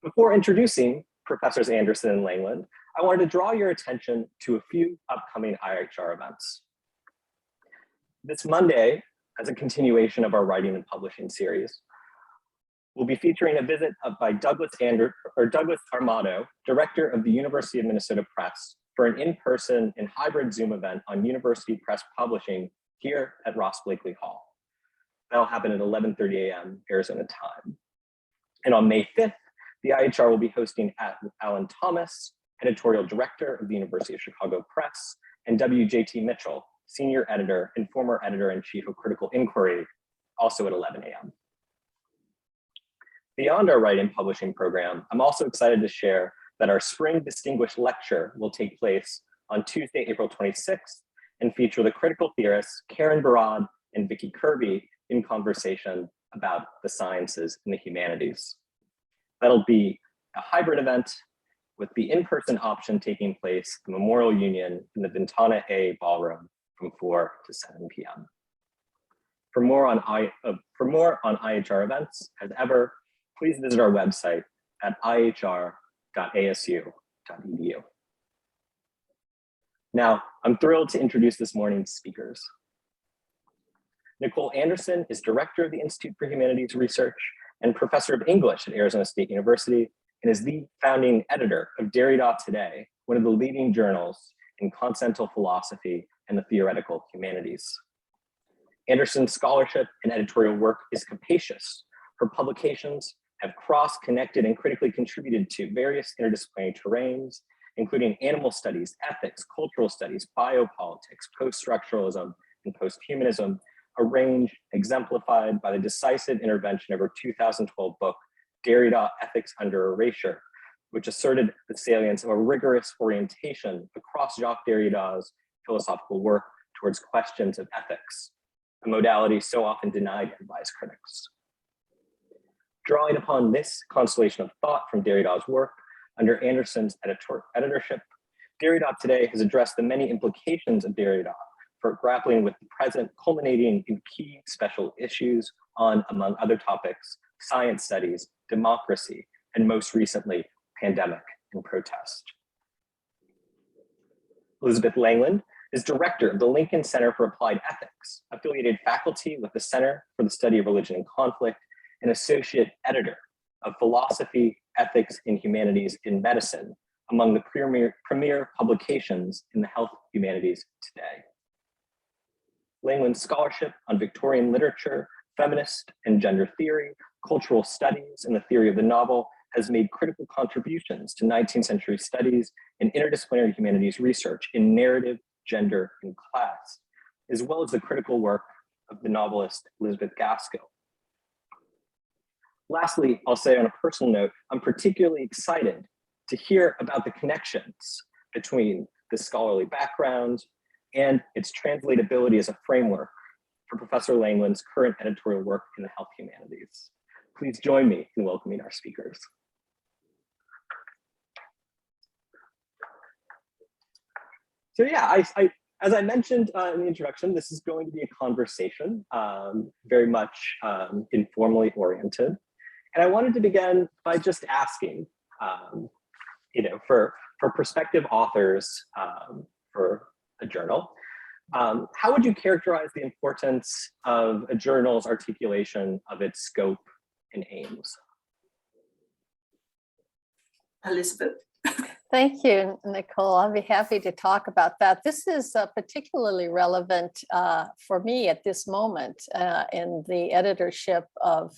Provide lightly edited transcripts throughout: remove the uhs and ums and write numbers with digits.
Before introducing Professors Anderson and Langland, I wanted to draw your attention to a few upcoming IHR events. This Monday, as a continuation of our writing and publishing series, we'll be featuring a visit by Douglas Armato, Director of the University of Minnesota Press, for an in-person and hybrid Zoom event on University Press Publishing here at Ross Blakely Hall. That'll happen at 11:30 a.m. Arizona time. And on May 5th, the IHR will be hosting Alan Thomas, Editorial Director of the University of Chicago Press, and W.J.T. Mitchell, Senior Editor and former Editor-in-Chief of Critical Inquiry, also at 11 a.m. Beyond our writing publishing program, I'm also excited to share that our Spring Distinguished Lecture will take place on Tuesday, April 26th, and feature the critical theorists Karen Barad and Vicky Kirby in conversation about the sciences and the humanities. That'll be a hybrid event with the in-person option taking place at the Memorial Union in the Ventana A Ballroom from 4 to 7 p.m. For more on IHR events, as ever, please visit our website at ihr.asu.edu. Now, I'm thrilled to introduce this morning's speakers. Nicole Anderson is Director of the Institute for Humanities Research and Professor of English at Arizona State University, and is the founding editor of Derrida Today, one of the leading journals in continental philosophy and the theoretical humanities. Anderson's scholarship and editorial work is capacious. Her publications have cross-connected and critically contributed to various interdisciplinary terrains, including animal studies, ethics, cultural studies, biopolitics, post-structuralism, and post-humanism, a range exemplified by the decisive intervention of her 2012 book, Derrida, Ethics Under Erasure, which asserted the salience of a rigorous orientation across Jacques Derrida's philosophical work towards questions of ethics, a modality so often denied him by his critics. Drawing upon this constellation of thought from Derrida's work under Anderson's editorship, Derrida Today has addressed the many implications of Derrida for grappling with the present, culminating in key special issues on, among other topics, science studies, democracy, and most recently, pandemic and protest. Elizabeth Langland is Director of the Lincoln Center for Applied Ethics, affiliated faculty with the Center for the Study of Religion and Conflict, and Associate Editor of Philosophy, Ethics, and Humanities in Medicine, among the premier publications in the health humanities today. Langland's scholarship on Victorian literature, feminist and gender theory, cultural studies, and the theory of the novel has made critical contributions to 19th century studies and interdisciplinary humanities research in narrative, gender, and class, as well as the critical work of the novelist Elizabeth Gaskell. Lastly, I'll say on a personal note, I'm particularly excited to hear about the connections between the scholarly background and its translatability as a framework for Professor Langland's current editorial work in the health humanities. Please join me in welcoming our speakers. So yeah, as I mentioned in the introduction, this is going to be a conversation, very much informally oriented. And I wanted to begin by just asking, for prospective authors for a journal, how would you characterize the importance of a journal's articulation of its scope and aims? Elizabeth. Thank you, Nicole. I'll be happy to talk about that. This is particularly relevant for me at this moment in the editorship of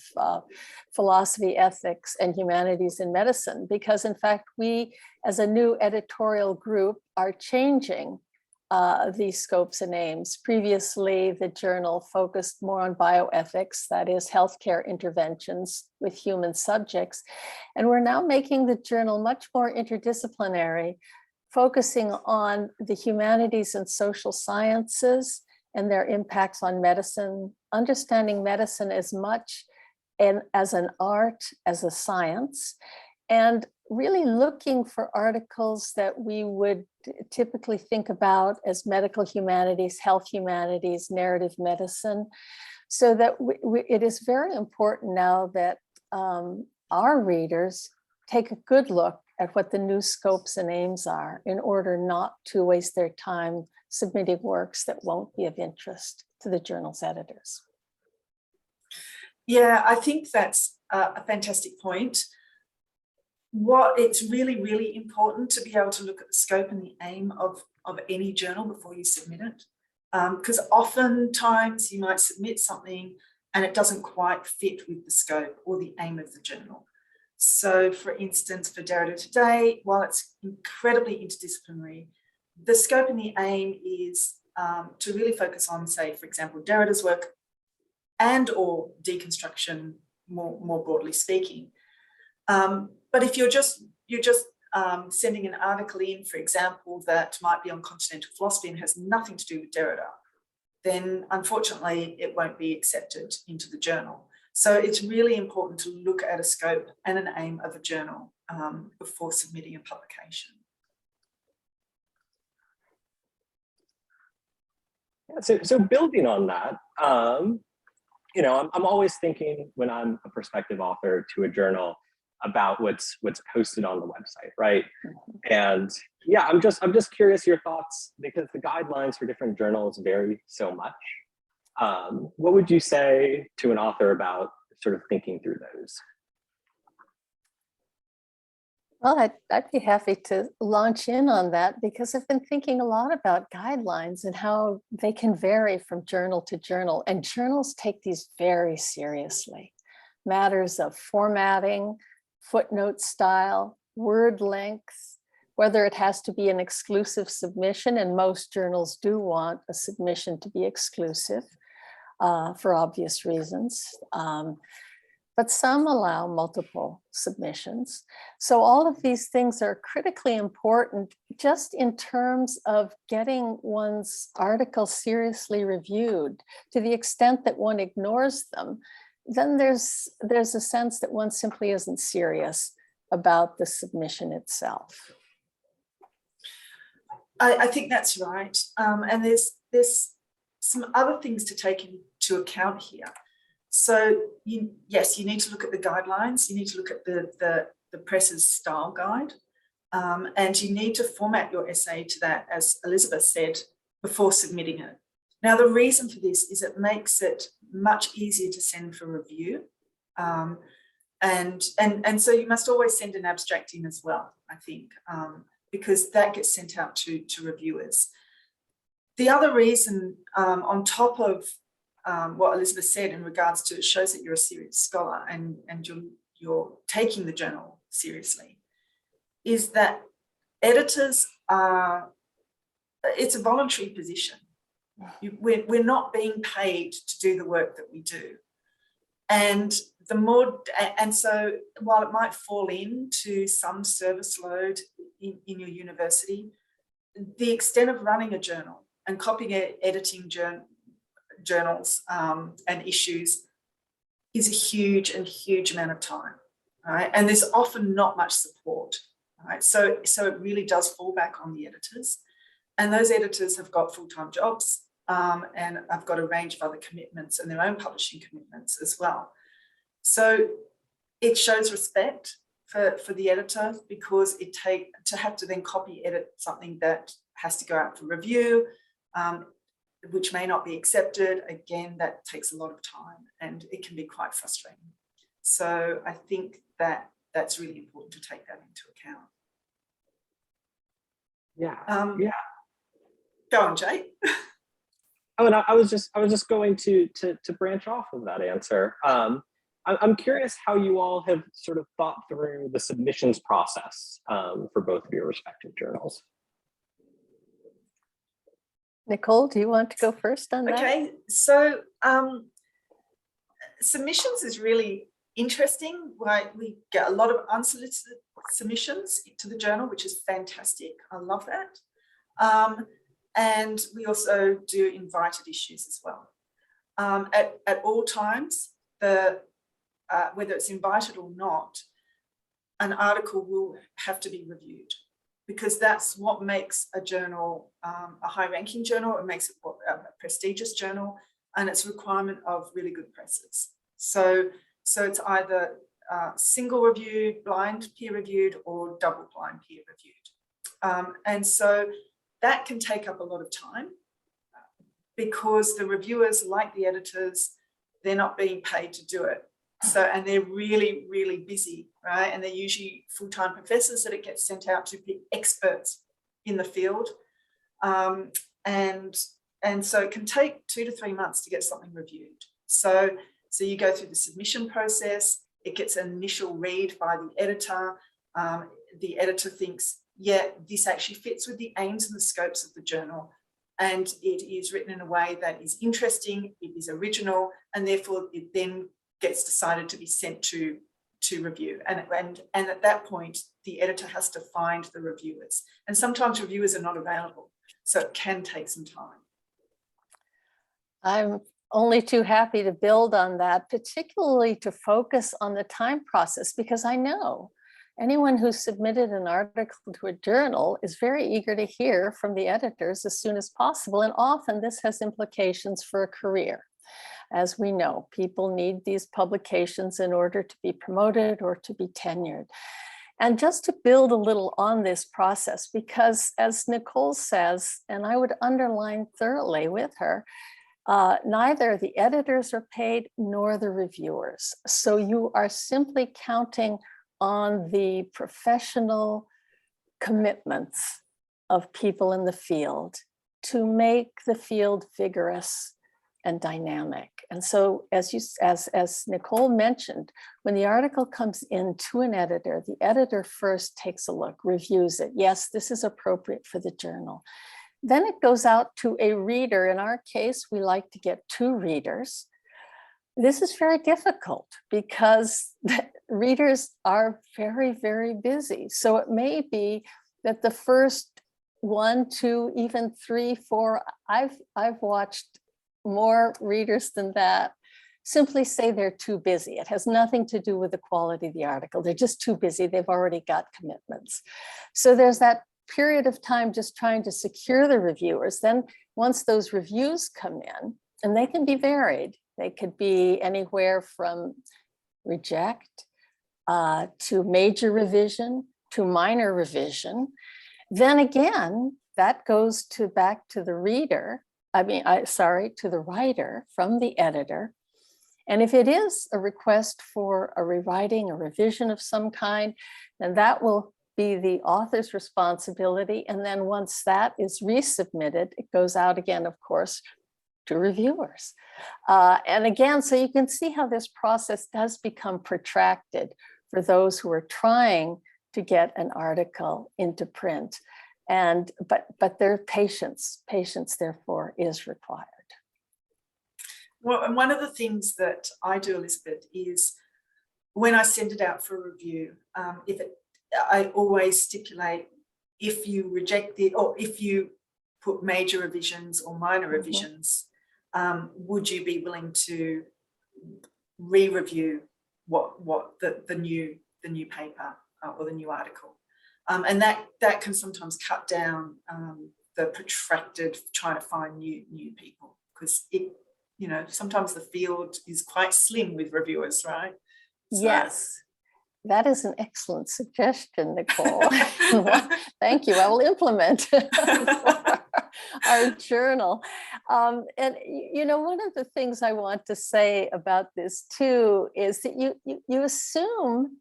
philosophy, ethics, and humanities in medicine, because in fact, we as a new editorial group are changing these scopes and aims. Previously, the journal focused more on bioethics, that is healthcare interventions with human subjects. And we're now making the journal much more interdisciplinary, focusing on the humanities and social sciences and their impacts on medicine, understanding medicine as much as an art, as a science, and really looking for articles that we would typically think about as medical humanities, health humanities, narrative medicine, so that it is very important now that our readers take a good look at what the new scopes and aims are in order not to waste their time submitting works that won't be of interest to the journal's editors. Yeah, I think that's a fantastic point. What it's really, really important to be able to look at the scope and the aim of any journal before you submit it. Because oftentimes you might submit something and it doesn't quite fit with the scope or the aim of the journal. So for instance, for Derrida Today, while it's incredibly interdisciplinary, the scope and the aim is to really focus on, say, for example, Derrida's work and or deconstruction, more broadly speaking. But if you're just sending an article in, for example, that might be on continental philosophy and has nothing to do with Derrida, then unfortunately it won't be accepted into the journal. So it's really important to look at a scope and an aim of a journal before submitting a publication. So building on that, you know, I'm always thinking when I'm a prospective author to a journal about what's posted on the website, right? And yeah, I'm just curious your thoughts, because the guidelines for different journals vary so much. What would you say to an author about sort of thinking through those? Well, I'd be happy to launch in on that, because I've been thinking a lot about guidelines and how they can vary from journal to journal, and journals take these very seriously. Matters of formatting, footnote style, word length, whether it has to be an exclusive submission, and most journals do want a submission to be exclusive for obvious reasons. But some allow multiple submissions. So all of these things are critically important just in terms of getting one's article seriously reviewed. To the extent that one ignores them, then there's a sense that one simply isn't serious about the submission itself. I think that's right. And there's some other things to take into account here. So yes, you need to look at the guidelines, you need to look at the press's style guide, and you need to format your essay to that, as Elizabeth said, before submitting it. Now, the reason for this is it makes it much easier to send for review. And so you must always send an abstract in as well, I think, because that gets sent out to reviewers. The other reason, on top of what Elizabeth said in regards to, it shows that you're a serious scholar and you're taking the journal seriously, is that editors are, it's a voluntary position. We're not being paid to do the work that we do. And so while it might fall into some service load in your university, the extent of running a journal and copying and editing journals and issues is a huge amount of time, right? And there's often not much support, right? So it really does fall back on the editors, and those editors have got full-time jobs and have got a range of other commitments and their own publishing commitments as well. So it shows respect for the editor, because to have to then copy edit something that has to go out for review, which may not be accepted, again, that takes a lot of time and it can be quite frustrating. So I think that that's really important to take that into account. Yeah. Yeah. Go on, Jay. Oh, and I was just going to branch off of that answer. I'm curious how you all have sort of thought through the submissions process for both of your respective journals. Nicole, do you want to go first on that? Okay, so submissions is really interesting. Right? We get a lot of unsolicited submissions to the journal, which is fantastic. I love that. And we also do invited issues as well. At all times, whether it's invited or not, an article will have to be reviewed, because that's what makes a journal a high-ranking journal. It makes it a prestigious journal, and it's a requirement of really good presses. So it's either single review, blind peer reviewed, or double blind peer reviewed. And so that can take up a lot of time because the reviewers, like the editors, they're not being paid to do it. So, and they're really, really busy, right? And they're usually full-time professors that it gets sent out to be experts in the field. And so it can take 2 to 3 months to get something reviewed. So you go through the submission process, it gets an initial read by the editor. The editor thinks, yeah, this actually fits with the aims and the scopes of the journal. And it is written in a way that is interesting, it is original, and therefore it then gets decided to be sent to review. And at that point, the editor has to find the reviewers. And sometimes reviewers are not available, so it can take some time. I'm only too happy to build on that, particularly to focus on the time process, because I know anyone who submitted an article to a journal is very eager to hear from the editors as soon as possible. And often this has implications for a career. As we know, people need these publications in order to be promoted or to be tenured. And just to build a little on this process, because as Nicole says, and I would underline thoroughly with her, neither the editors are paid nor the reviewers. So you are simply counting on the professional commitments of people in the field to make the field vigorous and dynamic. And so as Nicole mentioned, when the article comes in to an editor, the editor first takes a look, reviews it. Yes, this is appropriate for the journal. Then it goes out to a reader. In our case, we like to get 2 readers. This is very difficult because readers are very, very busy. So it may be that the first 1, 2, even 3, 4, I've watched more readers than that simply say they're too busy. It has nothing to do with the quality of the article. They're just too busy. They've already got commitments. So there's that period of time just trying to secure the reviewers. Then once those reviews come in, and they can be varied, they could be anywhere from reject to major revision to minor revision. Then again, that goes back to the reader, to the writer from the editor. And if it is a request for a rewriting, a revision of some kind, then that will be the author's responsibility. And then once that is resubmitted, it goes out again, of course, to reviewers. And again, so you can see how this process does become protracted for those who are trying to get an article into print. But their patience therefore is required. Well, and one of the things that I do, Elizabeth, is when I send it out for review, I always stipulate if you reject it or if you put major revisions or minor revisions, would you be willing to re-review what the new paper or the new article? And that can sometimes cut down the protracted trying to find new people, because sometimes the field is quite slim with reviewers, right? So. Yes, that is an excellent suggestion, Nicole. Thank you. I will implement our journal. And one of the things I want to say about this too is that you assume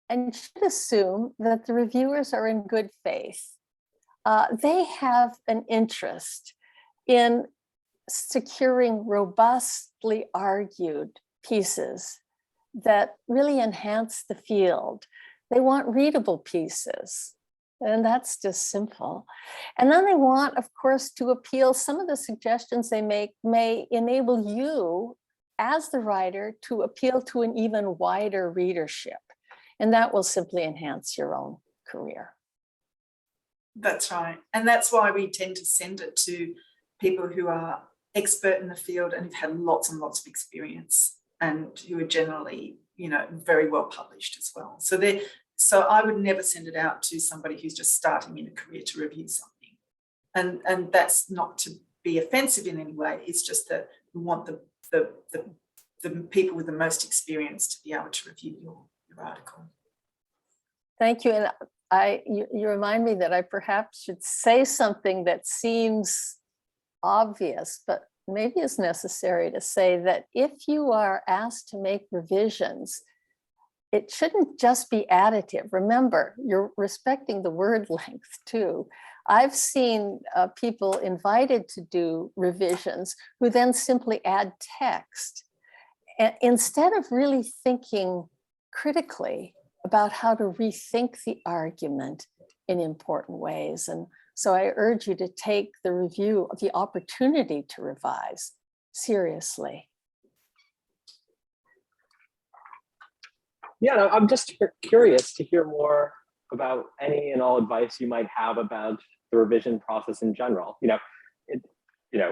and should assume that the reviewers are in good faith. They have an interest in securing robustly argued pieces that really enhance the field. They want readable pieces, and that's just simple. And then they want, of course, to appeal. Some of the suggestions they make may enable you as the writer to appeal to an even wider readership. And that will simply enhance your own career. That's right. And that's why we tend to send it to people who are expert in the field and have had lots and lots of experience and who are generally, very well published as well. So I would never send it out to somebody who's just starting in a career to review something. And that's not to be offensive in any way. It's just that we want the people with the most experience to be able to review your your article. Thank you. And you remind me that I perhaps should say something that seems obvious, but maybe it's necessary to say that if you are asked to make revisions, it shouldn't just be additive. Remember, you're respecting the word length too. I've seen people invited to do revisions who then simply add text. And instead of really thinking critically about how to rethink the argument in important ways. And so I urge you to take the review of the opportunity to revise seriously. Yeah, I'm just curious to hear more about any and all advice you might have about the revision process in general.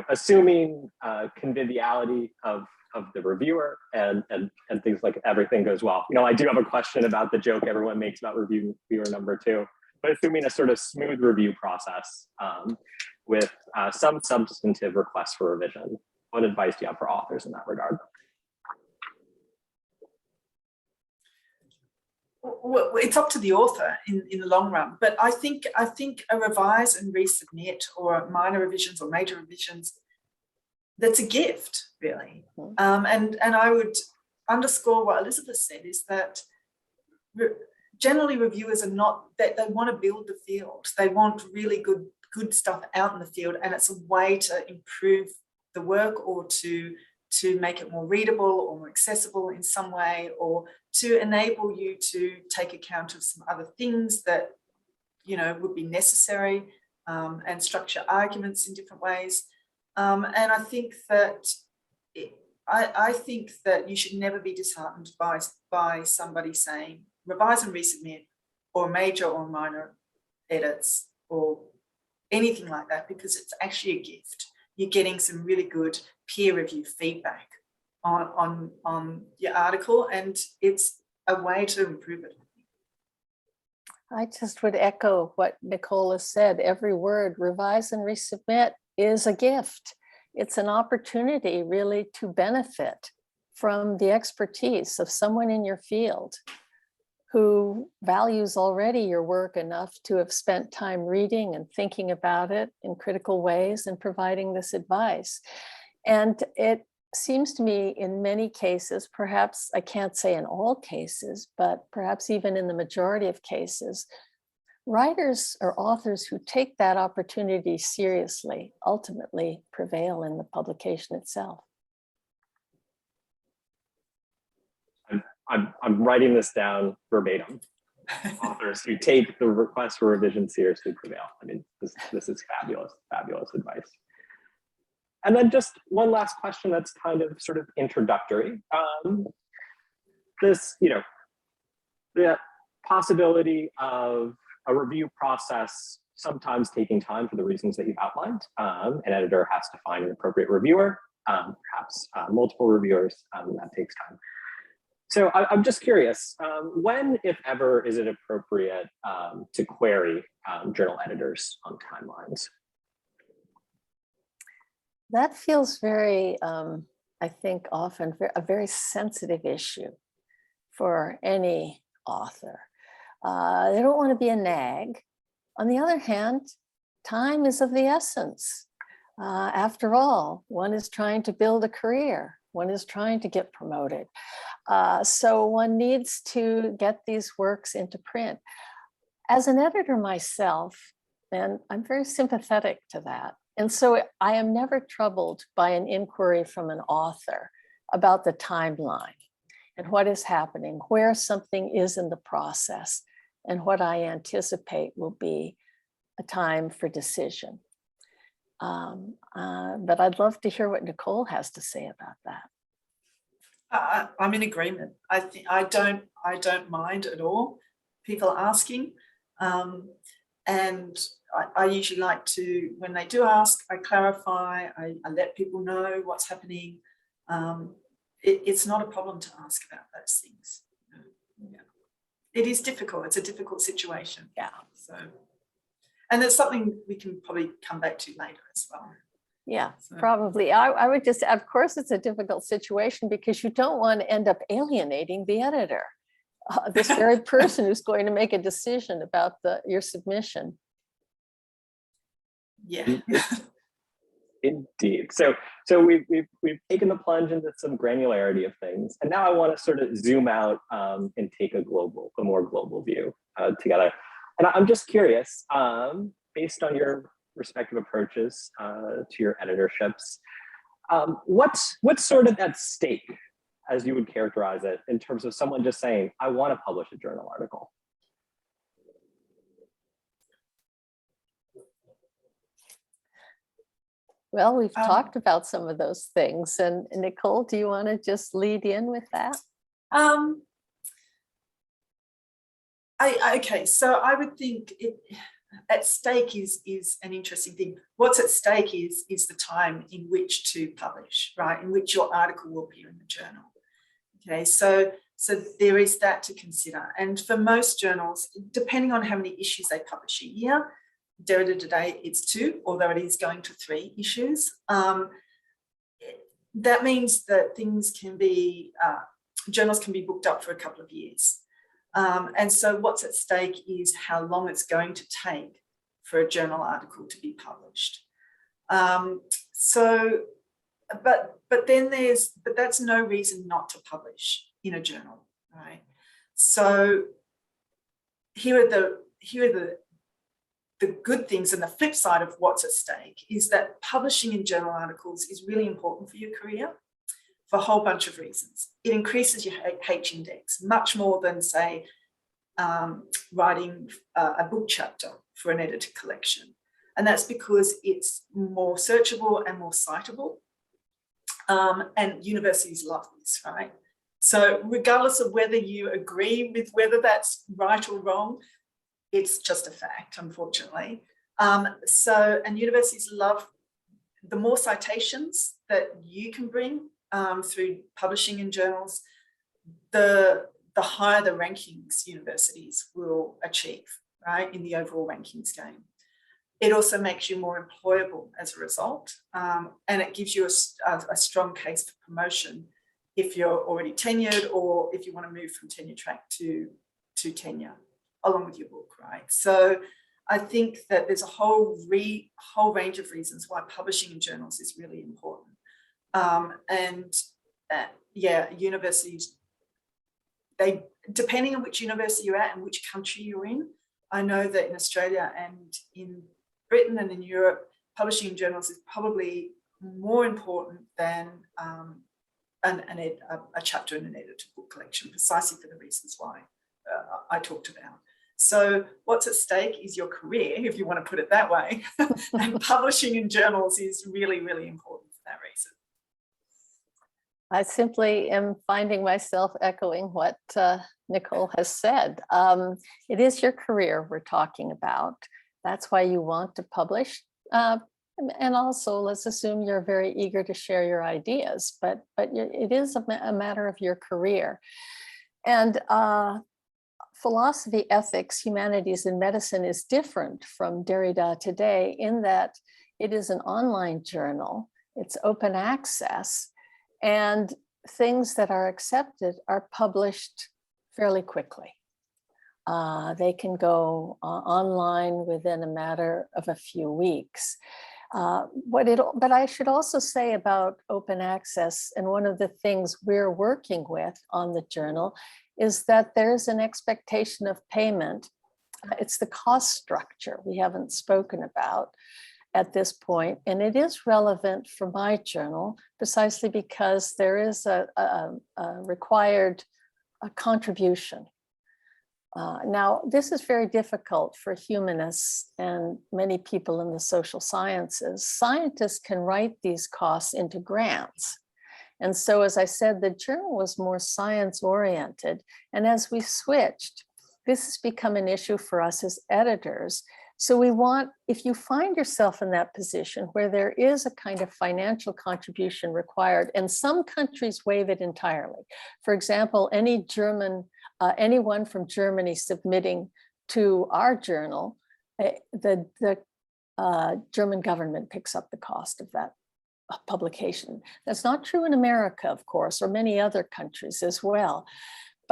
Assuming conviviality of the reviewer and things like everything goes well. I do have a question about the joke everyone makes about reviewer number 2, but assuming a sort of smooth review process with some substantive requests for revision, what advice do you have for authors in that regard? Well, it's up to the author in the long run, but I think a revise and resubmit, or minor revisions or major revisions, that's a gift, really. And I would underscore what Elizabeth said, is that generally reviewers are not, that they want to build the field. They want really good stuff out in the field, and it's a way to improve the work, or to make it more readable or more accessible in some way, or to enable you to take account of some other things that would be necessary, and structure arguments in different ways. And I think that you should never be disheartened by somebody saying revise and resubmit, or major or minor edits, or anything like that, because it's actually a gift. You're getting some really good peer review feedback on your article, and it's a way to improve it. I just would echo what Nicole has said. Every word, revise and resubmit, is a gift. It's an opportunity really to benefit from the expertise of someone in your field who values already your work enough to have spent time reading and thinking about it in critical ways and providing this advice. And it seems to me in many cases, perhaps I can't say in all cases, but perhaps even in the majority of cases, writers or authors who take that opportunity seriously ultimately prevail in the publication itself. I'm writing this down verbatim. Authors who take the request for revision seriously prevail. I mean, this is fabulous advice. And then just one last question that's kind of sort of introductory. The possibility of a review process sometimes taking time for the reasons that you've outlined. An editor has to find an appropriate reviewer, perhaps multiple reviewers, that takes time. So I'm just curious, when, if ever, is it appropriate to query journal editors on timelines? That feels very, I think often a very sensitive issue for any author. They don't want to be a nag. On the other hand, time is of the essence. After all, one is trying to build a career. One is trying to get promoted. So one needs to get these works into print. As an editor myself, and I'm very sympathetic to that. And so I am never troubled by an inquiry from an author about the timeline and what is happening, where something is in the process, and what I anticipate will be a time for decision. But I'd love to hear what Nicole has to say about that. I'm in agreement. I don't mind at all people asking, and I usually like to, when they do ask, I clarify. I let people know what's happening. It's not a problem to ask about those things. Yeah. It is difficult. It's a difficult situation. Yeah. So, and it's something we can probably come back to later as well. Yeah, so. Probably. I would just, of course, it's a difficult situation because you don't want to end up alienating the editor. this very person who's going to make a decision about your submission. Yeah. Indeed. So we've taken the plunge into some granularity of things, and now I want to sort of zoom out and take a more global view together. And I'm just curious, based on your respective approaches to your editorships, what's sort of at stake, as you would characterize it, in terms of someone just saying, I want to publish a journal article? Well, we've talked about some of those things. And Nicole, do you want to just lead in with that? Okay, so I would think at stake is an interesting thing. What's at stake is the time in which to publish, right? In which your article will appear in the journal. Okay, so there is that to consider. And for most journals, depending on how many issues they publish a year, Derrida Today, it's 2, although it is going to 3 issues. That means that journals can be booked up for a couple of years. And so what's at stake is how long it's going to take for a journal article to be published. But that's no reason not to publish in a journal, right? So here are the good things, and the flip side of what's at stake is that publishing in journal articles is really important for your career for a whole bunch of reasons. It increases your H index much more than, say, writing a book chapter for an editor collection. And that's because it's more searchable and more citable. And universities love this, right? So regardless of whether you agree with whether that's right or wrong, it's just a fact, unfortunately. And universities love the more citations that you can bring through publishing in journals, the higher the rankings universities will achieve, right, in the overall rankings game. It also makes you more employable as a result, and it gives you a strong case for promotion if you're already tenured or if you want to move from tenure track to tenure along with your book, right? So I think that there's a whole range of reasons why publishing in journals is really important. Universities, depending on which university you're at and which country you're in, I know that in Australia and in Britain and in Europe, publishing in journals is probably more important than a chapter in an edited book collection, precisely for the reasons why I talked about. So what's at stake is your career, if you want to put it that way, and publishing in journals is really, really important for that reason. I simply am finding myself echoing what Nicole has said. It is your career we're talking about. That's why you want to publish. And also, let's assume you're very eager to share your ideas, but it is a matter of your career. And philosophy, ethics, humanities, and medicine is different from Derrida Today in that it is an online journal. It's open access, and things that are accepted are published fairly quickly. They can go online within a matter of a few weeks. But I should also say about open access, and one of the things we're working with on the journal is that there's an expectation of payment. It's the cost structure we haven't spoken about at this point, and it is relevant for my journal precisely because there is a required contribution. Now, this is very difficult for humanists and many people in the social sciences. Scientists can write these costs into grants. And so, as I said, the journal was more science-oriented. And as we switched, this has become an issue for us as editors. So we want, if you find yourself in that position where there is a kind of financial contribution required, and some countries waive it entirely. For example, anyone from Germany submitting to our journal, the German government picks up the cost of that publication. That's not true in America, of course, or many other countries as well.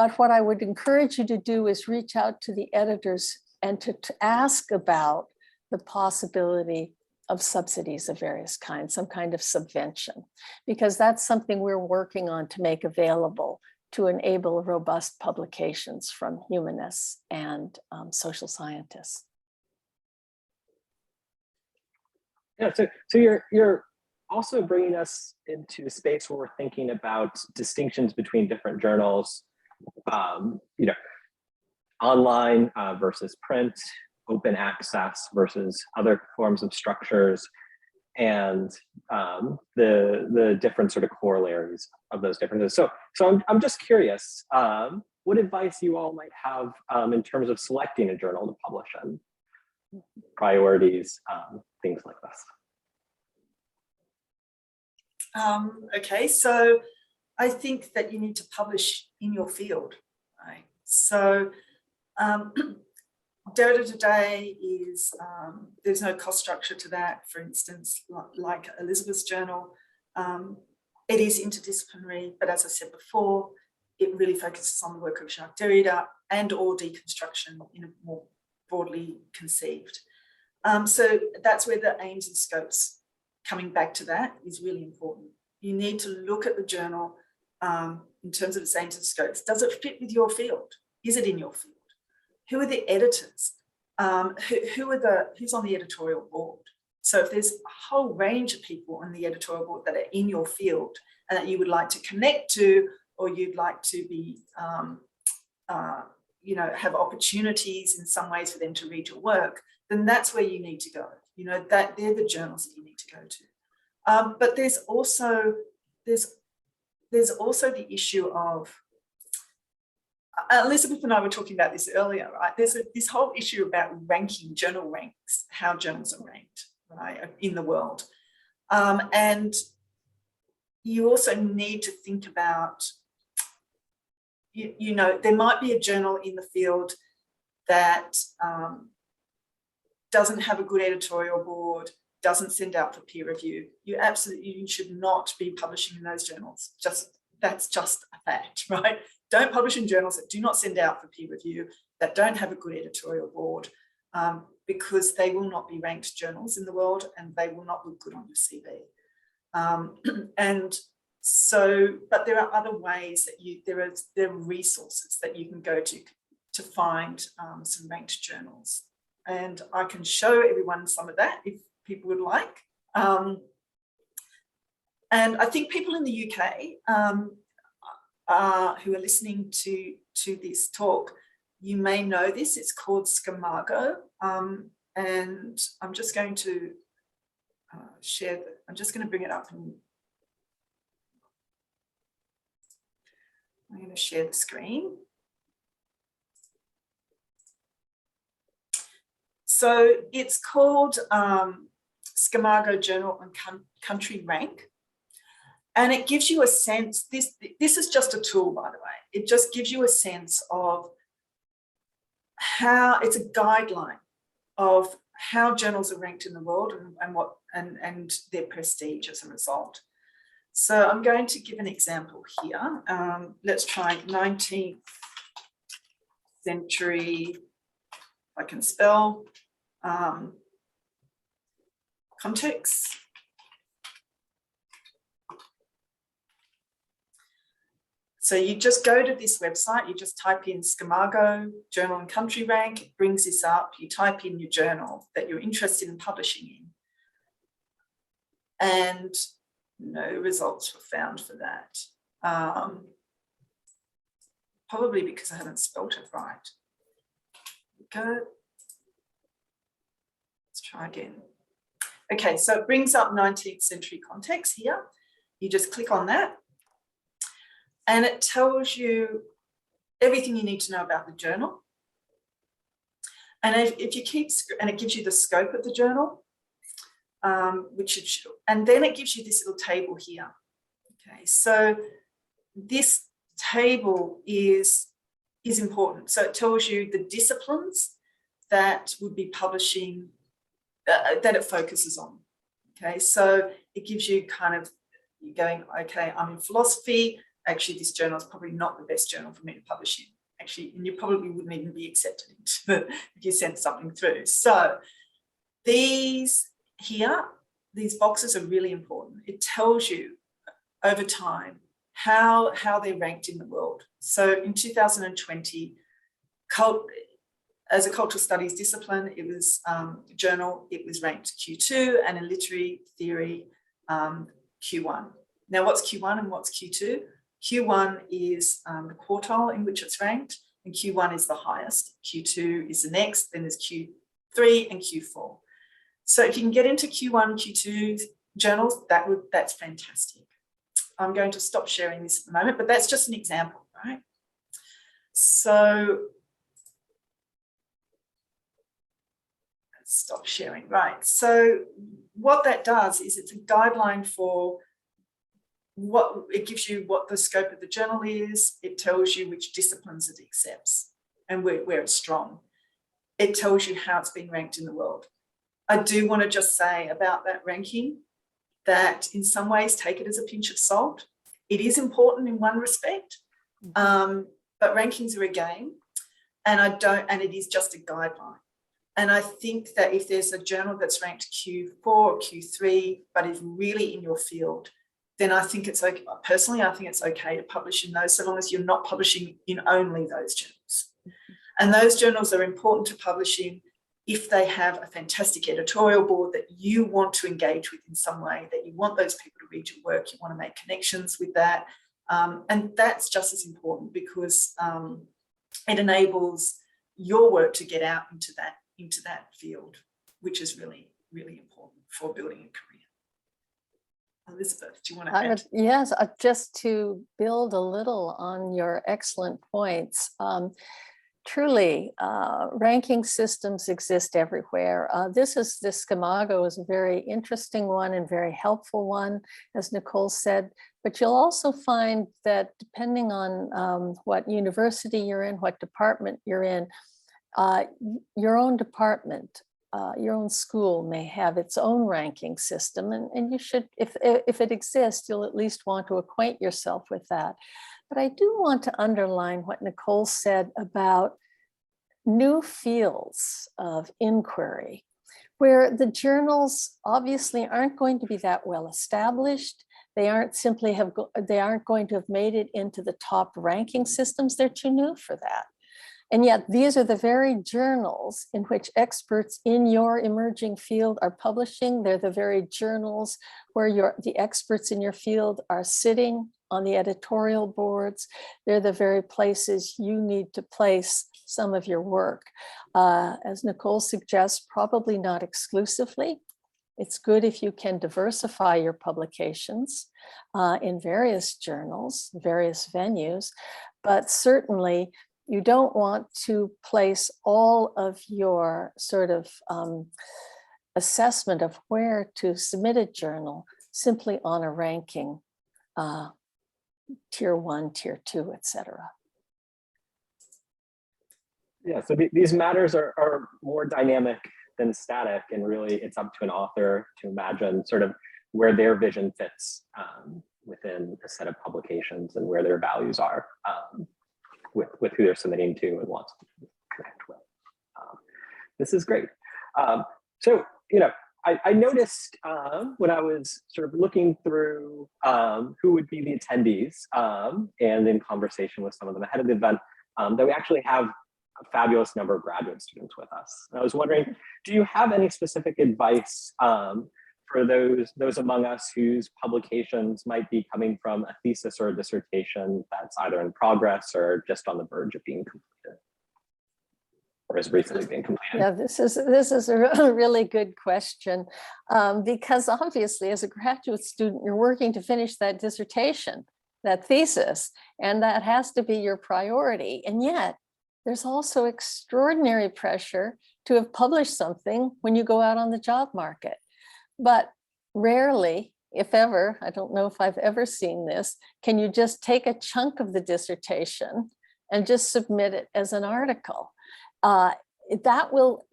But what I would encourage you to do is reach out to the editors and to ask about the possibility of subsidies of various kinds, some kind of subvention, because that's something we're working on to make available to enable robust publications from humanists and social scientists. Yeah, so you're also bringing us into a space where we're thinking about distinctions between different journals, you know, online versus print, open access versus other forms of structures, and the different sort of corollaries of those differences. So I'm just curious, what advice you all might have in terms of selecting a journal to publish in, priorities, things like this. Okay, so I think that you need to publish in your field, right? So Derrida Today is, there's no cost structure to that, for instance, like Elizabeth's journal. It is interdisciplinary, but as I said before, it really focuses on the work of Jacques Derrida and or deconstruction in a more broadly conceived. So that's where the aims and scopes, coming back to that, is really important. You need to look at the journal in terms of its aims and scopes. Does it fit with your field? Is it in your field? Who are the editors? Who's on the editorial board? So if there's a whole range of people on the editorial board that are in your field and that you would like to connect to, or you'd like to be, you know, have opportunities in some ways for them to read your work, then that's where you need to go. You know, that they're the journals that you need to go to. But there's also the issue of, Elizabeth and I were talking about this earlier, right? There's this whole issue about ranking, journal ranks, how journals are ranked, right, in the world. And you also need to think about, you know, there might be a journal in the field that doesn't have a good editorial board, doesn't send out for peer review. You should not be publishing in those journals. That's just a fact, right? Don't publish in journals that do not send out for peer review, that don't have a good editorial board, because they will not be ranked journals in the world and they will not look good on your CV. And so, but there are other ways that there are resources that you can go to find some ranked journals. And I can show everyone some of that if people would like. And I think people in the UK who are listening to this talk, you may know this. It's called Scamargo, and I'm just going to I'm just going to bring it up, and I'm going to share the screen. So it's called Scamargo Journal and Country Rank. And it gives you a sense, this is just a tool, by the way. It just gives you a sense of how, it's a guideline of how journals are ranked in the world and their prestige as a result. So I'm going to give an example here. Let's try 19th century, if I can spell, context. So you just go to this website, you just type in Scamargo Journal and Country Rank, it brings this up, you type in your journal that you're interested in publishing in, and no results were found for that. Probably because I haven't spelt it right. Go. Let's try again. Okay, so it brings up 19th century context here. You just click on that. And it tells you everything you need to know about the journal. And if you keep, and it gives you the scope of the journal, which it should, and then it gives you this little table here. Okay, so this table is important. So it tells you the disciplines that would be publishing, that it focuses on. Okay, so it gives you kind of, you're going, okay, I'm in philosophy. actually this journal is probably not the best journal for me to publish in. Actually, and you probably wouldn't even be accepted into the, if you sent something through. So these here, these boxes are really important. It tells you over time how they're ranked in the world. So in 2020, as a cultural studies discipline, it was journal, it was ranked Q2, and in literary theory, Q1. Now, what's Q1 and what's Q2? Q1 is the quartile in which it's ranked, and Q1 is the highest. Q2 is the next, then there's Q3 and Q4. So if you can get into Q1, Q2 journals, that's fantastic. I'm going to stop sharing this at the moment, but that's just an example, right? So let's stop sharing, right? So what that does is it's a guideline for what it gives you, what the scope of the journal is. It tells you which disciplines it accepts and where it's strong. It tells you how it's been ranked in the world. I do want to just say about that ranking that in some ways take it as a pinch of salt. It is important in one respect, but rankings are a game, and it is just a guideline. And I think that if there's a journal that's ranked Q4 or Q3, but is really in your field, then I think it's okay. Personally, I think it's okay to publish in those, so long as you're not publishing in only those journals. And those journals are important to publish in if they have a fantastic editorial board that you want to engage with in some way, that you want those people to read your work, you want to make connections with that. And that's just as important, because it enables your work to get out into that field, which is really, really important for building a career. Elizabeth, do you want to add? Yes, just to build a little on your excellent points. Truly, ranking systems exist everywhere. This Schemago is a very interesting one and very helpful one, as Nicole said, but you'll also find that depending on what university you're in, what department you're in, your own department, your own school may have its own ranking system, and you should, if it exists, you'll at least want to acquaint yourself with that. But I do want to underline what Nicole said about new fields of inquiry, where the journals obviously aren't going to be that well established. They aren't going to have made it into the top ranking systems. They're too new for that. And yet these are the very journals in which experts in your emerging field are publishing. They're the very journals where the experts in your field are sitting on the editorial boards. They're the very places you need to place some of your work. As Nicole suggests, probably not exclusively. It's good if you can diversify your publications in various journals, various venues, but certainly you don't want to place all of your sort of assessment of where to submit a journal simply on a ranking, tier 1, tier 2, etc. Yeah, so these matters are more dynamic than static, and really it's up to an author to imagine sort of where their vision fits within a set of publications and where their values are with who they're submitting to and want to connect with. This is great. So, I noticed when I was sort of looking through who would be the attendees and in conversation with some of them ahead of the event, that we actually have a fabulous number of graduate students with us. And I was wondering, do you have any specific advice for those among us whose publications might be coming from a thesis or a dissertation that's either in progress or just on the verge of being completed, or has recently been completed? Yeah, this is a really good question, because obviously as a graduate student, you're working to finish that dissertation, that thesis, and that has to be your priority. And yet there's also extraordinary pressure to have published something when you go out on the job market. But rarely, if ever, I don't know if I've ever seen this, can you just take a chunk of the dissertation and just submit it as an article. That will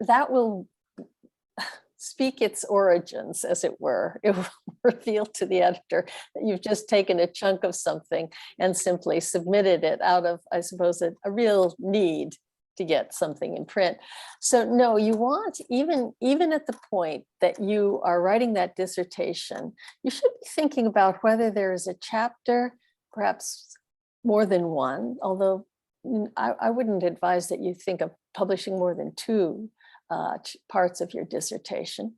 speak its origins, as it were. It will reveal to the editor that you've just taken a chunk of something and simply submitted it out of, I suppose, a real need to get something in print. So no, you want, even at the point that you are writing that dissertation, you should be thinking about whether there is a chapter, perhaps more than one, although I wouldn't advise that you think of publishing more than two parts of your dissertation,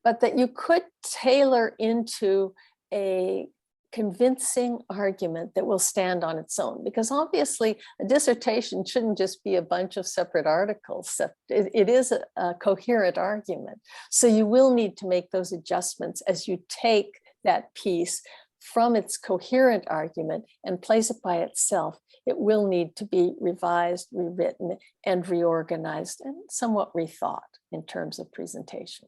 but that you could tailor into a convincing argument that will stand on its own. Because obviously a dissertation shouldn't just be a bunch of separate articles. It is a coherent argument. So you will need to make those adjustments as you take that piece from its coherent argument and place it by itself. It will need to be revised, rewritten, and reorganized and somewhat rethought in terms of presentation.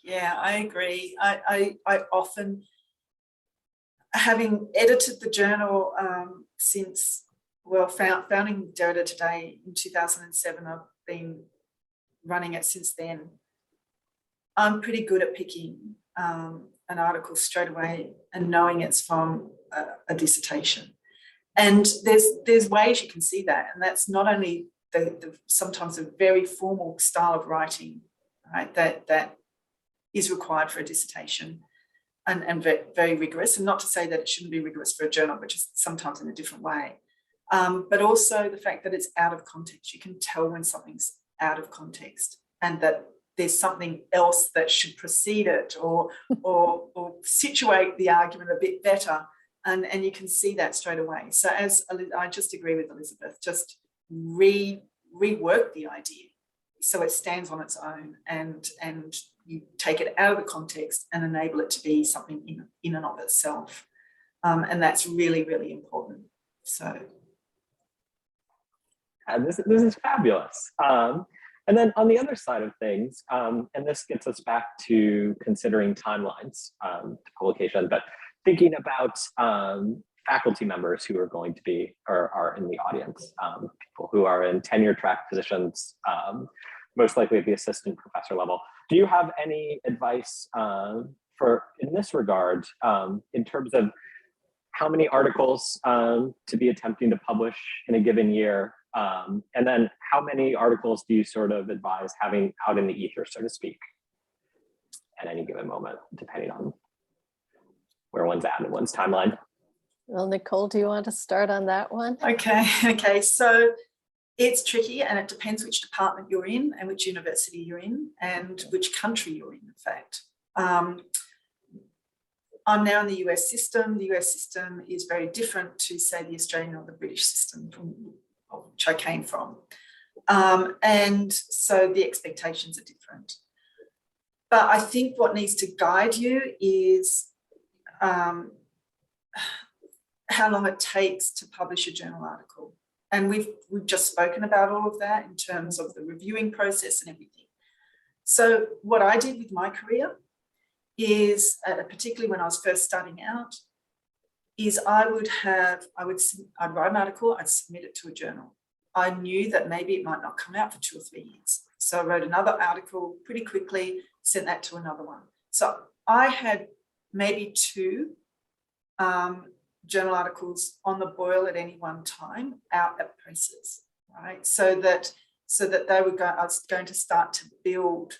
Yeah, I agree. I often, having edited the journal since, well, founding Derrida Today in 2007, I've been running it since then. I'm pretty good at picking an article straight away and knowing it's from a dissertation. And there's ways you can see that, and that's not only the sometimes a very formal style of writing, right, that is required for a dissertation, and very rigorous, and not to say that it shouldn't be rigorous for a journal, but just sometimes in a different way. But also the fact that it's out of context. You can tell when something's out of context and that there's something else that should precede it or situate the argument a bit better. And you can see that straight away. So as I just agree with Elizabeth, just rework the idea so it stands on its own, and you take it out of the context and enable it to be something in and of itself. And that's really, really important. So. This is fabulous. And then on the other side of things, and this gets us back to considering timelines to publication, but thinking about faculty members who are going to be or are in the audience, people who are in tenure track positions, most likely at the assistant professor level. Do you have any advice in this regard in terms of how many articles to be attempting to publish in a given year? And then how many articles do you sort of advise having out in the ether, so to speak, at any given moment, depending on where one's at in one's timeline? Well, Nicole, do you want to start on that one? Okay. So it's tricky, and it depends which department you're in and which university you're in and which country you're in fact. I'm now in the US system. The US system is very different to, say, the Australian or the British system from which I came from. And so the expectations are different. But I think what needs to guide you is how long it takes to publish a journal article. And we've just spoken about all of that in terms of the reviewing process and everything. So what I did with my career is, particularly when I was first starting out, is I'd write an article, I'd submit it to a journal. I knew that maybe it might not come out for 2 or 3 years. So I wrote another article pretty quickly, sent that to another one. So I had maybe 2 journal articles on the boil at any one time out at presses, right? So that they would go, I was going to start to build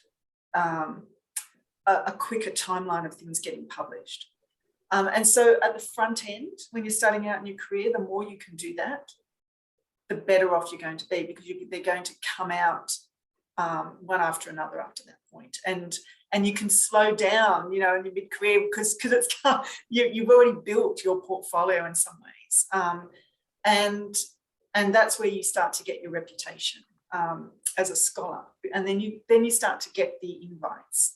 a quicker timeline of things getting published. And so at the front end, when you're starting out in your career, the more you can do that, the better off you're going to be, because they're going to come out one after another after that point. And you can slow down, in your mid-career because it's you've already built your portfolio in some ways. And that's where you start to get your reputation as a scholar. And then you start to get the invites.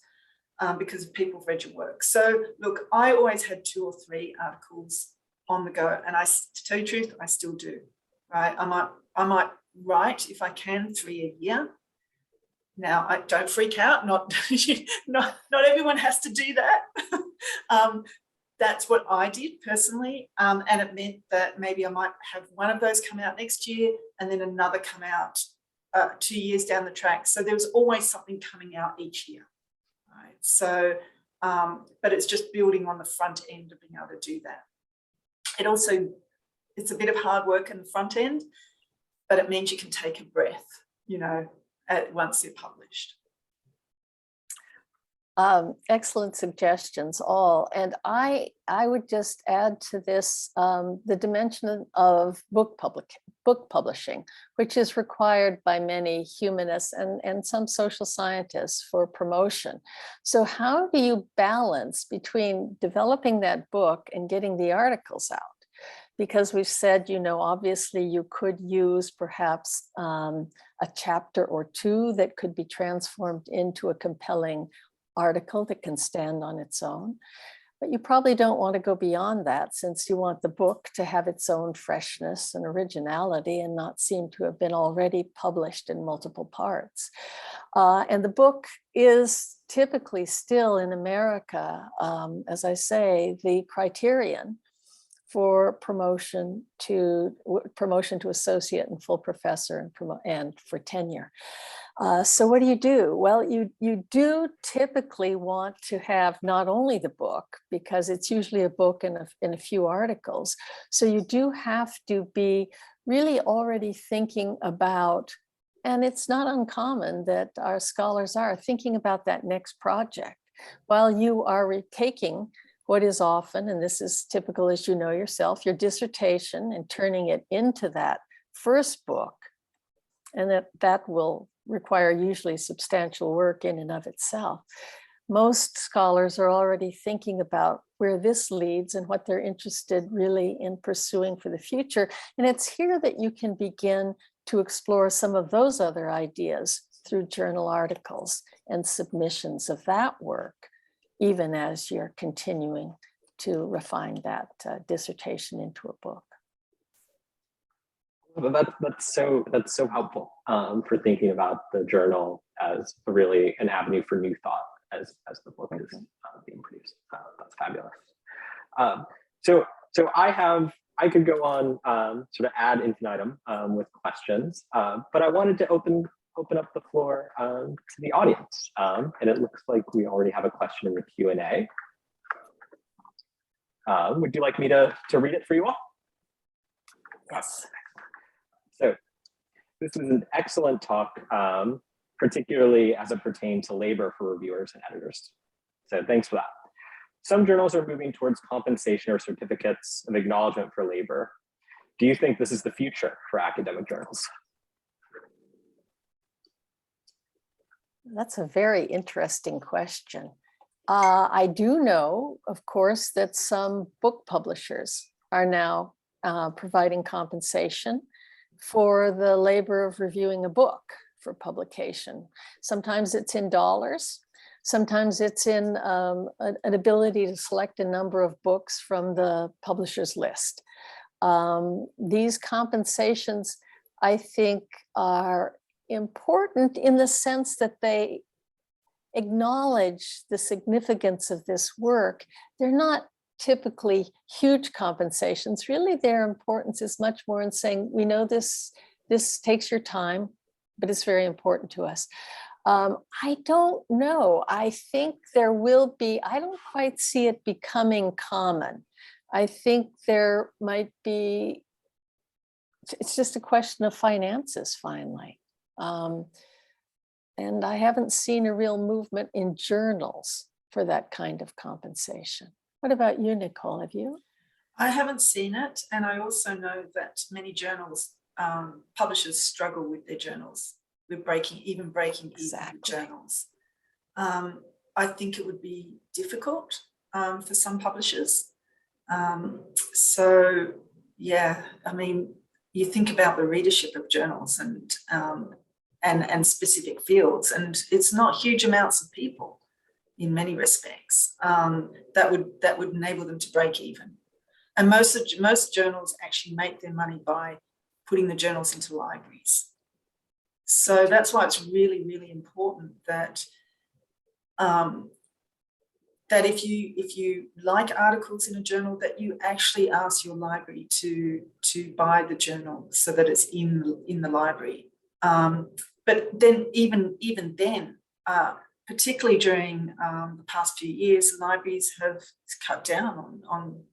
Because people have read your work. So look, I always had 2 or 3 articles on the go, and to tell you the truth, I still do. Right? I might write, if I can, 3 a year. Now, I don't freak out. Not everyone has to do that. That's what I did personally, and it meant that maybe I might have one of those come out next year, and then another come out 2 years down the track. So there was always something coming out each year, right? So, but it's just building on the front end of being able to do that. It's a bit of hard work in the front end, but it means you can take a breath, once they're published. Excellent suggestions all. And I would just add to this the dimension of book publishing, which is required by many humanists and some social scientists for promotion. So how do you balance between developing that book and getting the articles out? Because we've said, obviously you could use perhaps a chapter or two that could be transformed into a compelling article that can stand on its own. But you probably don't want to go beyond that, since you want the book to have its own freshness and originality and not seem to have been already published in multiple parts. And the book is typically still in America, as I say, the criterion for promotion to associate and full professor and for tenure. So what do? Well, you do typically want to have not only the book, because it's usually a book in a few articles. So you do have to be really already thinking about, and it's not uncommon that our scholars are thinking about that next project while you are taking what is often, and this is typical as you know yourself, your dissertation, and turning it into that first book. And that will require usually substantial work in and of itself. Most scholars are already thinking about where this leads and what they're interested really in pursuing for the future. And it's here that you can begin to explore some of those other ideas through journal articles and submissions of that work, even as you're continuing to refine that dissertation into a book. That's so helpful for thinking about the journal as really an avenue for new thought as the book is being produced. That's fabulous. So I could go on sort of ad infinitum with questions, but I wanted to open up the floor to the audience, and it looks like we already have a question in the Q&A. Would you like me to read it for you all? Yes. So this was an excellent talk, particularly as it pertained to labor for reviewers and editors. So thanks for that. Some journals are moving towards compensation or certificates of acknowledgement for labor. Do you think this is the future for academic journals? That's a very interesting question. I do know, of course, that some book publishers are now providing compensation for the labor of reviewing a book for publication. Sometimes it's in dollars. Sometimes it's in an ability to select a number of books from the publisher's list. These compensations, I think, are important in the sense that they acknowledge the significance of this work. They're not typically huge compensations. Really, their importance is much more in saying, we know this takes your time, but it's very important to us. I don't know. I think there will be, I don't quite see it becoming common. I think there might be, it's just a question of finances finally. And I haven't seen a real movement in journals for that kind of compensation. What about you, Nicole? Have you? I haven't seen it. And I also know that many journals, publishers struggle with their journals, with breaking even journals. I think it would be difficult for some publishers. So yeah, I mean, you think about the readership of journals and specific fields, and it's not huge amounts of people in many respects that would enable them to break even. And most journals actually make their money by putting the journals into libraries. So that's why it's really, really important that that if you like articles in a journal, that you actually ask your library to buy the journal so that it's in the library. But then even then, particularly during the past few years, libraries have cut down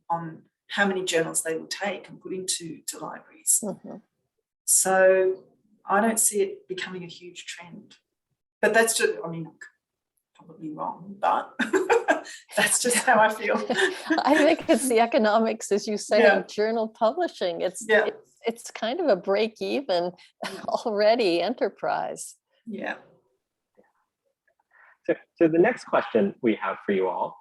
on how many journals they will take and put into libraries. Mm-hmm. So I don't see it becoming a huge trend. But that's just, I mean, probably wrong, but that's just how I feel. I think it's the economics, as you say, Yeah. of journal publishing. It's kind of a break even already enterprise. Yeah. So the next question we have for you all,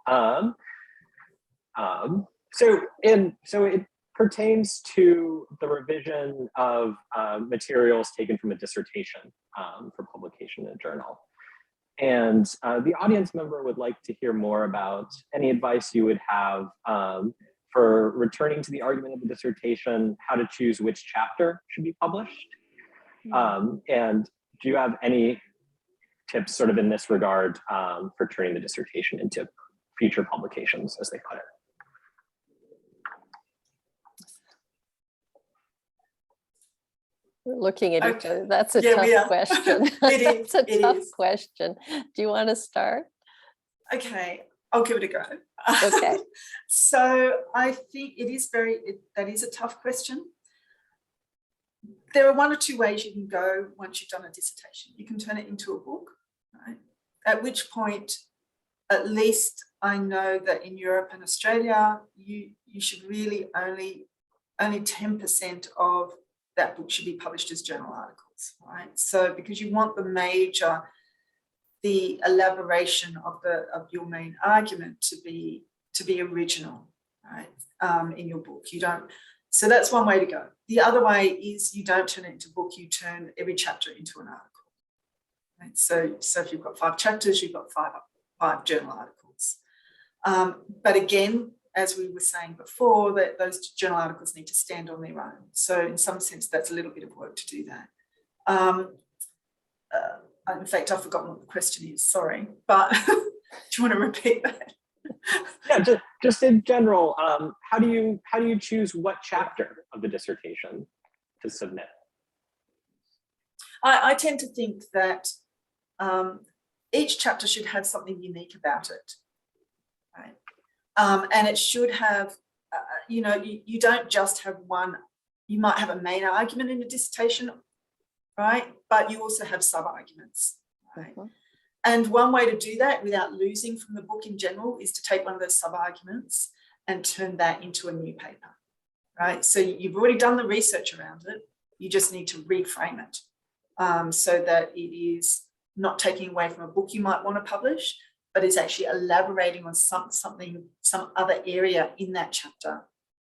so it pertains to the revision of materials taken from a dissertation for publication in a journal. And the audience member would like to hear more about any advice you would have for returning to the argument of the dissertation, how to choose which chapter should be published. And do you have any tips sort of in this regard for turning the dissertation into future publications, as they put it? We're looking at each other. That's a Yeah, tough question. It's a tough question. Do you want to start? Okay, I'll give it a go. Okay. So I think that is a tough question. There are one or two ways you can go once you've done a dissertation. You can turn it into a book, right? At which point, at least I know that in Europe and Australia, you should really only 10% of that book should be published as journal articles, right? So because you want the elaboration of your main argument to be original, right? In your book, you don't. So that's one way to go. The other way is you don't turn it into a book, you turn every chapter into an article. Right? So if you've got 5 chapters, you've got five journal articles. But again, as we were saying before, that those journal articles need to stand on their own. So in some sense, that's a little bit of work to do that. In fact, I've forgotten what the question is, sorry, but do you want to repeat that? Yeah, just in general, how do you choose what chapter of the dissertation to submit? I tend to think that each chapter should have something unique about it, right? And it should have, you don't just have one. You might have a main argument in a dissertation, right? But you also have sub-arguments, right? Mm-hmm. And one way to do that without losing from the book in general is to take one of those sub-arguments and turn that into a new paper, right? So you've already done the research around it. You just need to reframe it so that it is not taking away from a book you might want to publish, but is actually elaborating on some other area in that chapter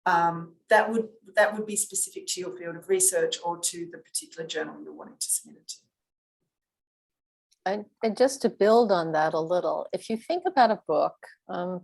that would be specific to your field of research or to the particular journal you're wanting to submit it to. And just to build on that a little, if you think about a book,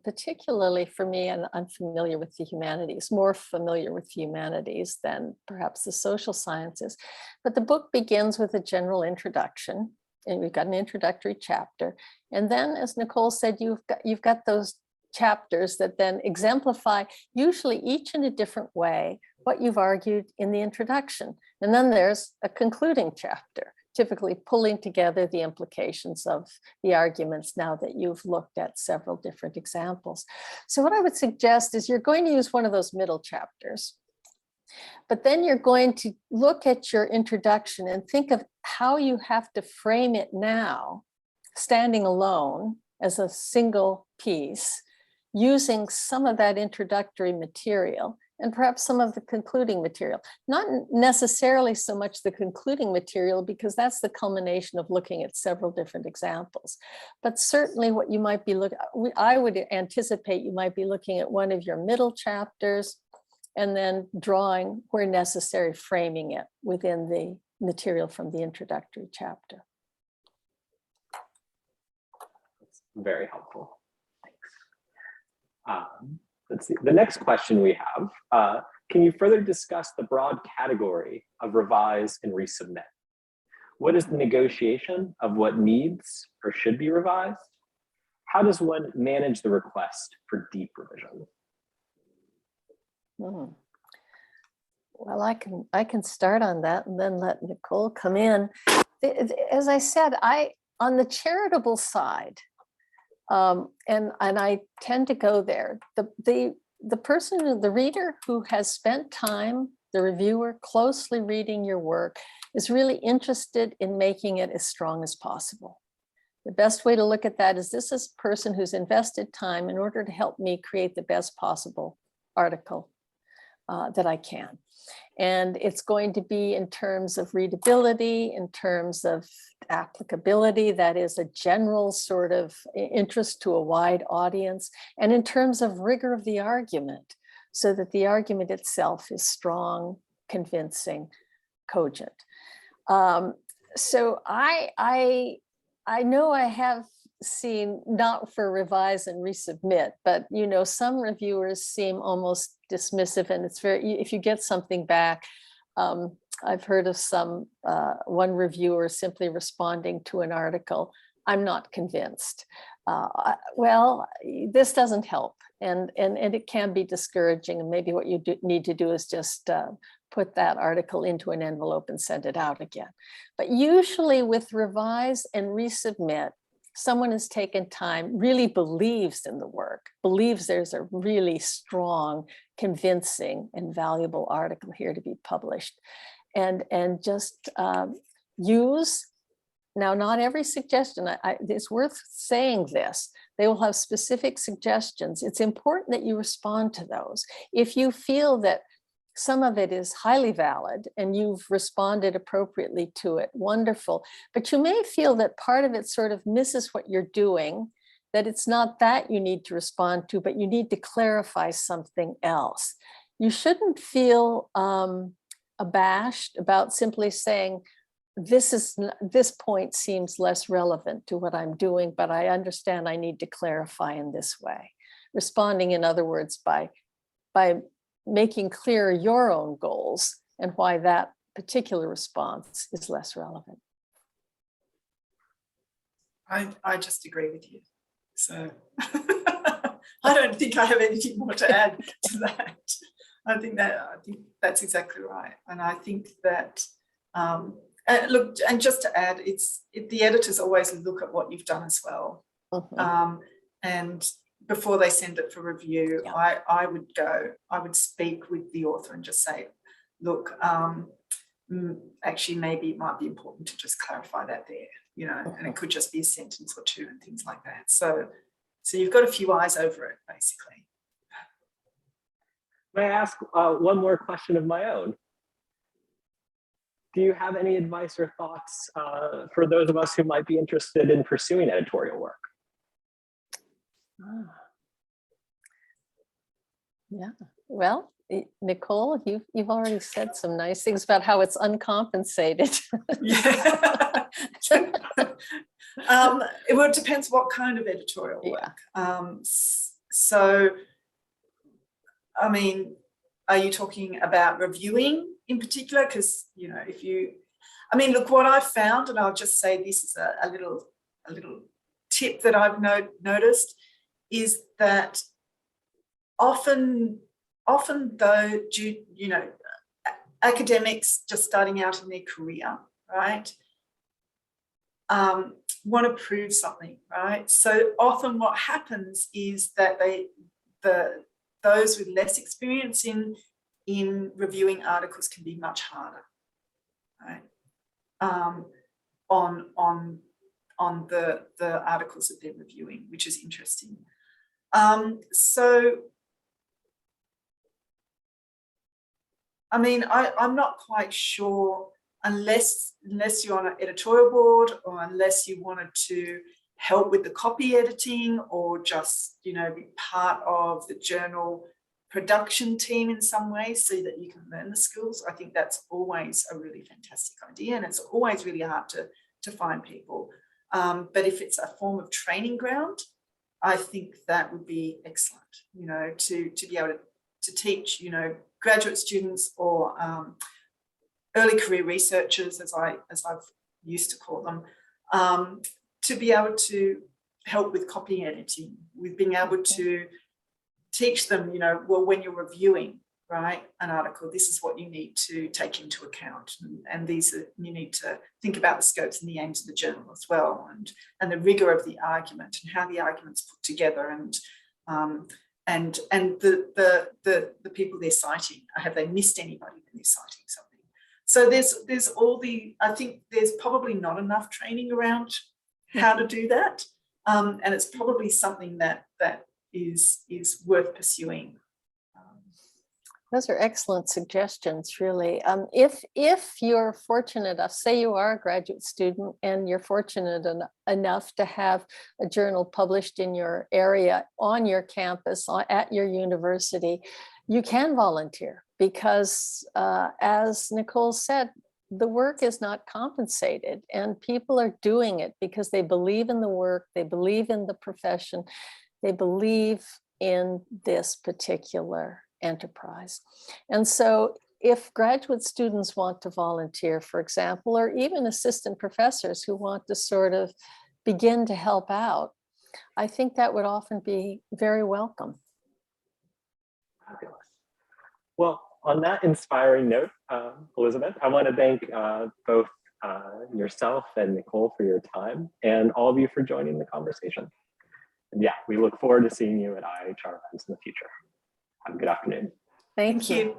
particularly for me, and I'm familiar with the humanities, more familiar with the humanities than perhaps the social sciences, but the book begins with a general introduction, and we've got an introductory chapter. And then, as Nicole said, you've got those chapters that then exemplify, usually each in a different way, what you've argued in the introduction. And then there's a concluding chapter, typically pulling together the implications of the arguments now that you've looked at several different examples. So what I would suggest is you're going to use one of those middle chapters, but then you're going to look at your introduction and think of how you have to frame it now, standing alone as a single piece, using some of that introductory material and perhaps some of the concluding material. Not necessarily so much the concluding material, because that's the culmination of looking at several different examples. But certainly what you might be looking, I would anticipate you might be looking at one of your middle chapters and then drawing, where necessary, framing it within the material from the introductory chapter. That's very helpful. Thanks. Let's see. The next question we have, can you further discuss the broad category of revise and resubmit? What is the negotiation of what needs or should be revised? How does one manage the request for deep revision? Well, I can start on that and then let Nicole come in. As I said, on the charitable side, and I tend to go there. The person, the reader who has spent time, the reviewer, closely reading your work, is really interested in making it as strong as possible. The best way to look at that is, this is a person who's invested time in order to help me create the best possible article that I can. And it's going to be in terms of readability, in terms of applicability, that is a general sort of interest to a wide audience, and in terms of rigor of the argument, so that the argument itself is strong, convincing, cogent. So I know I have seen, not for revise and resubmit, but some reviewers seem almost dismissive, and it's very, if you get something back, I've heard of one reviewer simply responding to an article, "I'm not convinced." Well, this doesn't help, and it can be discouraging, and maybe what you need to do is just put that article into an envelope and send it out again. But usually with revise and resubmit, someone has taken time, really believes in the work, believes there's a really strong, convincing, and valuable article here to be published, and just use. Now, not every suggestion, it's worth saying this, they will have specific suggestions. It's important that you respond to those. If you feel that some of it is highly valid and you've responded appropriately to it, wonderful. But you may feel that part of it sort of misses what you're doing, that it's not that you need to respond to, but you need to clarify something else. You shouldn't feel abashed about simply saying, this point seems less relevant to what I'm doing, but I understand I need to clarify in this way. Responding, in other words, by making clear your own goals and why that particular response is less relevant. I just agree with you. So I don't think I have anything more to add to that. I think that's exactly right. And I think that, look, and just to add, the editors always look at what you've done as well. Mm-hmm. And before they send it for review, yeah. I would speak with the author and just say, look, actually, maybe it might be important to just clarify that there, mm-hmm. And it could just be a sentence or two and things like that. So you've got a few eyes over it, basically. May I ask one more question of my own? Do you have any advice or thoughts for those of us who might be interested in pursuing editorial work? Yeah, well, Nicole, you've already said some nice things about how it's uncompensated. Yeah. Well, it depends what kind of editorial work. Yeah. So, I mean, are you talking about reviewing in particular? Because look, what I've found, and I'll just say this is a little tip that I've noticed, is that often though, academics just starting out in their career, right, want to prove something, right? So often what happens is that those with less experience in reviewing articles can be much harder, right? On the articles that they're reviewing, which is interesting. So, I mean, I'm not quite sure, unless you're on an editorial board, or unless you wanted to help with the copy editing, or just, be part of the journal production team in some way so that you can learn the skills. I think that's always a really fantastic idea, and it's always really hard to find people. But if it's a form of training ground, I think that would be excellent, to be able to teach, graduate students or early career researchers, as I've used to call them, to be able to help with copy editing, with being able to teach them, well, when you're reviewing, write an article, this is what you need to take into account. And these are, you need to think about the scopes and the aims of the journal as well, and the rigor of the argument and how the argument's put together, and the people they're citing. Have they missed anybody when they're citing something? So there's all the, I think there's probably not enough training around how to do that. And it's probably something that is worth pursuing. Those are excellent suggestions, really. If you're fortunate enough, say you are a graduate student and you're fortunate enough to have a journal published in your area, on your campus, at your university, you can volunteer because, as Nicole said, the work is not compensated, and people are doing it because they believe in the work, they believe in the profession, they believe in this particular enterprise. And so if graduate students want to volunteer, for example, or even assistant professors who want to sort of begin to help out, I think that would often be very welcome. Fabulous. Well, on that inspiring note, Elizabeth, I want to thank both yourself and Nicole for your time, and all of you for joining the conversation. And yeah, we look forward to seeing you at IHR events in the future. Have a good afternoon. Thank you.